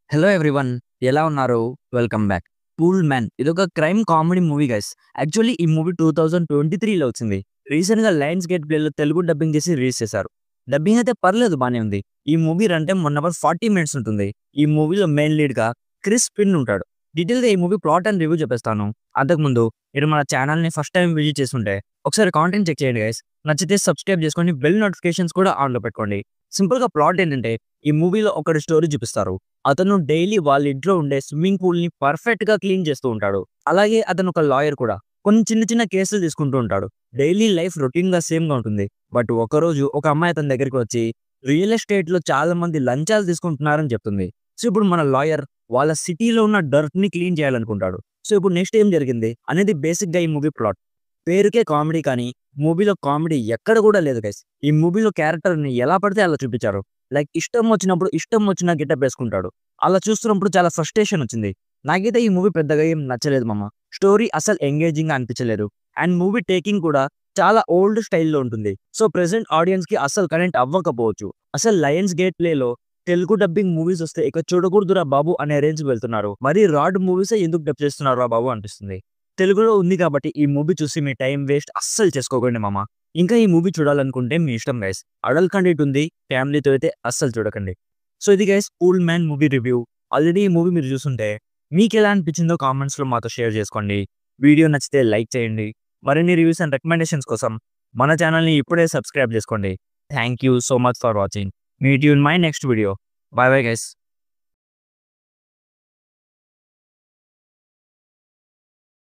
Hello everyone, ఎలా ఉన్నారు? Welcome back. 'Pool man' ఇదొక crime comedy movie guys. Actually ఈ మూవీ 2023లో వచ్చింది. రీసెంట్‌గా 'లయన్స్ గేట్ ప్లే'లో తెలుగు డబ్బింగ్ చేసి రిలీజ్ చేశారు. డబ్బింగ్ అయితే పర్లేదు, బానే ఉంది. ఈ movie run time 1 hour 40 minutes ఉంటుంది. ఈ మూవీలో మెయిన్ లీడ్‌గా క్రిస్ పిన్ ఉంటాడు. డీటెయిల్‌గా ఈ మూవీ ప్లాట్ అండ్ రివ్యూ చెప్పేస్తాను. అంతకుముందు మీరు మన ఛానల్‌ని ఫస్ట్ టైమ్ విజిట్ చేస్తుంటే ఒకసారి కాంటెంట్ చెక్ చేయండి గైస్. నచ్చితే సబ్స్క్రైబ్ చేసుకొని బెల్ నోటిఫికేషన్స్ కూడా ఆన్‌లో పెట్టుకోండి. సింపుల్‌గా ప్లాట్ ఏంటంటే, ఈ మూవీలో ఒకడి స్టోరీ చూపిస్తారు. అతను డైలీ వాళ్ళ ఇంట్లో ఉండే స్విమ్మింగ్ పూల్ ని పర్ఫెక్ట్ గా క్లీన్ చేస్తూ ఉంటాడు. అలాగే అతను ఒక లాయర్ కూడా. కొన్ని చిన్న చిన్న కేసులు తీసుకుంటూ ఉంటాడు. డైలీ లైఫ్ రొటీన్ గా సేమ్ గా ఉంటుంది. బట్ ఒకరోజు ఒక అమ్మాయి అతని దగ్గరికి వచ్చి రియల్ ఎస్టేట్ లో చాలా మంది లంచాలు తీసుకుంటున్నారని చెప్తుంది. సో ఇప్పుడు మన లాయర్ వాళ్ళ సిటీలో ఉన్న డర్ట్ ని క్లీన్ చేయాలనుకుంటాడు. సో ఇప్పుడు నెక్స్ట్ ఏం జరిగింది అనేది బేసిక్ గా ఈ మూవీ ప్లాట్. పేరుకే కామెడీ కానీ మూవీలో కామెడీ ఎక్కడ కూడా లేదు గైస్. ఈ మూవీలో క్యారెక్టర్ ని ఎలా పడితే అలా చూపించారు. లైక్ ఇష్టం వచ్చినప్పుడు ఇష్టం వచ్చిన గెటప్ వేసుకుంటాడు. అలా చూస్తున్నప్పుడు చాలా ఫ్రస్ట్రేషన్ వచ్చింది. నాకైతే ఈ మూవీ పెద్దగా ఏం నచ్చలేదు మామ. స్టోరీ అసలు ఎంగేజింగ్ గా అనిపించలేదు. అండ్ మూవీ టేకింగ్ కూడా చాలా ఓల్డ్ స్టైల్లో ఉంటుంది. సో ప్రెసెంట్ ఆడియన్స్ కి అసలు కనెక్ట్ అవ్వకపోవచ్చు. అసలు 'లయన్స్ గేట్ ప్లే'లో తెలుగు డబ్బింగ్ మూవీస్ వస్తే ఇక చూడకూడదురా బాబు అనే రేంజ్ వెళ్తున్నారు. మరి రాడ్ మూవీసే ఎందుకు డబ్ చేస్తున్నారా బాబు అనిపిస్తుంది. తెలుగులో ఉంది కాబట్టి ఈ మూవీ చూసి మీ టైం వేస్ట్ అస్సలు చేసుకోకండి మామ. ఇంకా ఈ మూవీ చూడాలనుకుంటే మీ ఇష్టం గైస్. అడల్ట్ కంటెంట్ ఉంది. ఫ్యామిలీతో అయితే అస్సలు చూడకండి. సో ఇది guys 'pool man' movie review. Already ఈ మూవీ మీరు చూసుంటే మీకెలా అనిపించిందో కామెంట్స్‌లో మాతో షేర్ చేసుకోండి. వీడియో నచ్చితే లైక్ చేయండి. మరిన్ని రివ్యూస్ అండ్ రికమెండేషన్స్ కోసం మన ఛానల్‌ని ఇప్పుడే సబ్స్క్రైబ్ చేసుకోండి. Thank you so much for watching. Meet you in my next video. By bye guys.